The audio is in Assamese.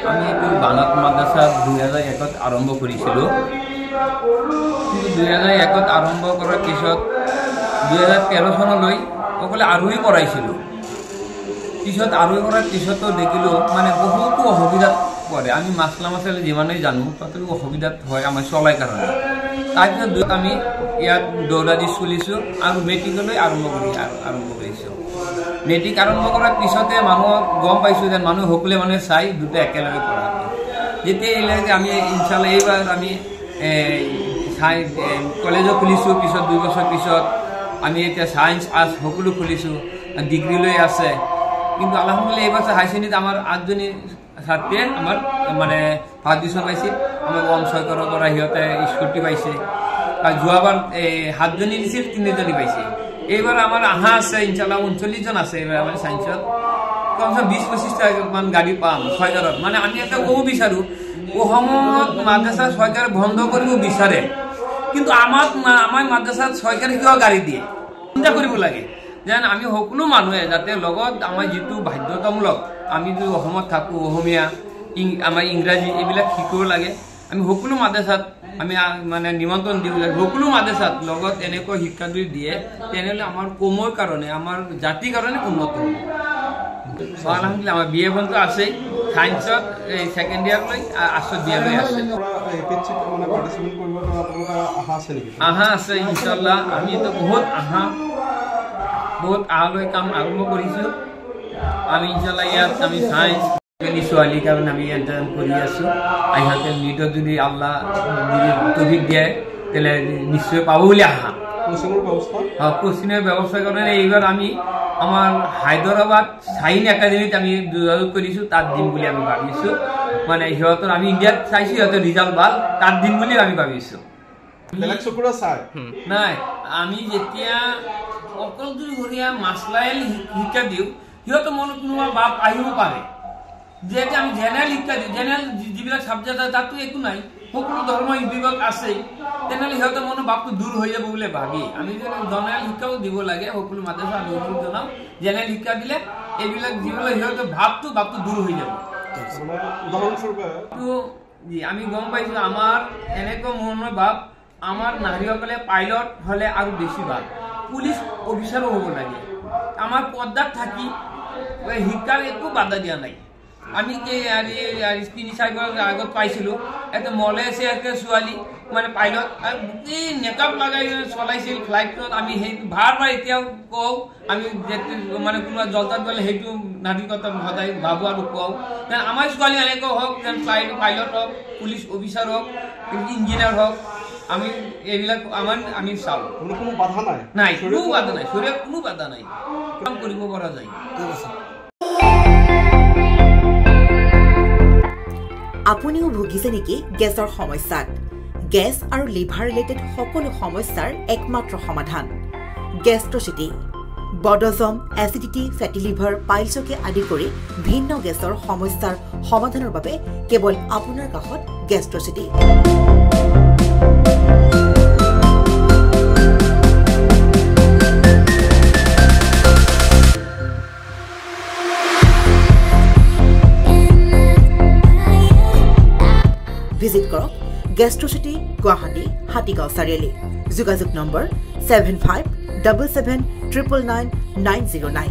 আমি এইটো বানাত মাদ্ৰাছা 2001 আৰম্ভ কৰিছিলোঁ। কিন্তু 2001 আৰম্ভ কৰাৰ পিছত 2013 চনলৈ অকলে আৰোহী কৰাইছিলোঁ। পিছত আৰোহী কৰাৰ পিছতো দেখিলোঁ মানে বহুতো অসুবিধাত পৰে। আমি মাছলা মাছালে যিমানেই জানো তথাপিও অসুবিধাত হয় আমাৰ চলাই কাৰণে। তাৰপিছত আমি ইয়াত দৌৰাদি চলিছোঁ আৰু মেট্ৰিকলৈ আৰম্ভ কৰিছোঁ। মেট্ৰিক আৰম্ভ কৰাৰ পিছতে মানুহক গম পাইছোঁ যে মানুহ সকলোৱে মানে চাই দুটা একেলগে পঢ়া। যেতিয়া এইবিলাক আমি ইনশাল্লাহ এইবাৰ আমি কলেজো খুলিছোঁ। পিছত 2 বছৰ পিছত আমি এতিয়া ছায়েন্স আৰ্টছ সকলো খুলিছোঁ, ডিগ্ৰীলৈ আছে। কিন্তু আলহামদুলিল্লাহ এইবছৰ হাই ছেকেণ্ডেৰীত আমাৰ 8জনী ছাত্ৰীয়ে আমাৰ মানে ফাৰ্ষ্ট ডিভিজন পাইছে। আমাৰ অঞ্চলৰ পৰা সিহঁতে স্কুটি পাইছে। আৰু যোৱাবাৰ 7জনী দিছিল, 3জনী পাইছে। এইবাৰ আমাৰ আহা আছে ইনশাল্লাহ 39জন আছে। এইবাৰ আমাৰ ছায়েন্সত কমচে 20-25টামান গাড়ী পাম চৰকাৰত। মানে আমি এটা ক'ব বিচাৰোঁ অসমত মাদ্ৰাছা চৰকাৰে বন্ধ কৰিব বিচাৰে, কিন্তু আমাৰ মাদ্ৰাছাত চৰকাৰে কিয় গাড়ী দিয়ে চিন্তা কৰিব লাগে। যেন আমি সকলো মানুহে যাতে লগত আমাৰ যিটো বাধ্যতামূলক, আমি যদি অসমত থাকোঁ অসমীয়া আমাৰ ইংৰাজী এইবিলাক শিকিব লাগে। আমি সকলো মাদ্ৰাছাত আমি মানে নিমন্ত্ৰণ দিব লাগে। সকলো মাদ্ৰাছাত লগত এনেকৈ শিক্ষা যদি দিয়ে তেনেহ'লে আমাৰ কমৰ কাৰণে আমাৰ জাতিৰ কাৰণে উন্নত হ'ব। আলহামদুলিল্লাহ আমাৰ বিএখনটো আছেই, ছায়েন্সত ছেকেণ্ড ইয়াৰলৈ আৰ্টছত বিএলৈ আছে। আহা আছে ইনশাল্লাহ। আমিতো বহুত আহালৈ কাম আৰম্ভ কৰিছোঁ। আমি ইনশাল্লাহ ইয়াত আমি ছায়েন্স ছোৱালীৰ কাৰণে আমি ইণ্টাৰ্ণ কৰি আছোঁ। সিহঁতে নিটত যদি আল্লাহ তৌফিক দিয়ে তেনে নিশ্চয় পাব বুলি আশা। কোচিঙৰ ব্যৱস্থা কাৰণে এইবাৰ আমি আমাৰ হায়দৰাবাদ চাইন একাডেমীত আমি যোগাযোগ কৰিছোঁ, তাত দিম বুলি আমি ভাবিছোঁ। মানে সিহঁতৰ আমি ইণ্ডিয়াত চাইছোঁ, সিহঁতৰ ৰিজাল্ট ভাল, তাত দিম বুলি আমি ভাবিছোঁ। নাই, আমি যেতিয়া অকল যদি সৰীয়া মাছলাইল শিক্ষা দিওঁ সিহঁতৰ মনত কোনোবা বাপ আহিব পাৰে। যিহেতু আমি জেনেৰেল শিক্ষা দিওঁ, জেনেৰেল যিবিলাক ছাবজেক্ট আছে তাতো একো নাই, সকলো ধৰ্ম বিভাগ আছেই, তেনেহ'লে সিহঁতৰ মনৰ ভাৱটো দূৰ হৈ যাব বুলি ভাবি আমি জেনেৰেল শিক্ষাও দিব লাগে। সকলো মাদ্ৰাছা আমি জনাওঁ জেনেৰেল শিক্ষা দিলে এইবিলাক যিবিলাক সিহঁতৰ ভাৱটো দূৰ হৈ যাব। আমি গম পাইছোঁ আমাৰ এনেকুৱা মনৰ ভাৱ, আমাৰ নাৰীসকলে পাইলট হ'লে আৰু বেছি ভাল, পুলিচ অফিচাৰো হ'ব লাগে। আমাৰ পৰ্দাত থাকি শিক্ষাৰ একো বাধা দিয়া নাই। আমি 3-4 বছৰ আগত পাইছিলোঁ এটা মলেছিয়া ছোৱালী মানে পাইলট, আৰু গোটেই মেকআপ লগাই চলাইছিল ফ্লাইটত। আমি সেইটো বাৰ এতিয়াও কওঁ, আমি মানে কোনোবা জলতাত গ'লে সেইটো নাগৰিকতা সদায় ভাবোঁ আৰু কওঁ যেন আমাৰ ছোৱালী এনেকুৱা হওক, যেন পাইলট হওক, পুলিচ অফিচাৰ হওক, ইঞ্জিনিয়াৰ হওক। আমি এইবিলাক আমি চাওঁ, কোনো বাধা নাই, কোনো বাধা নাই, শৰীৰত কোনো বাধা নাই, কাম কৰিব পৰা যায়। আপুনিও ভুগিছে নেকি গেছৰ সমস্যাত? গেছ আৰু লিভাৰ ৰিলেটেড সকলো সমস্যাৰ একমাত্ৰ সমাধান গেষ্ট্ৰচিটি। বদহজম, এচিডিটি, ফেটি লিভাৰ, পাইলছকে আদি কৰি ভিন্ন গেছৰ সমস্যাৰ সমাধানৰ বাবে কেৱল আপোনাৰ কাষত গেষ্ট্ৰচিটি। ভিজিট কৰক গেষ্ট্ৰচিটি, গুৱাহাটী, হাতীগাঁও চাৰিআলি। যোগাযোগ নম্বৰ 7577999909।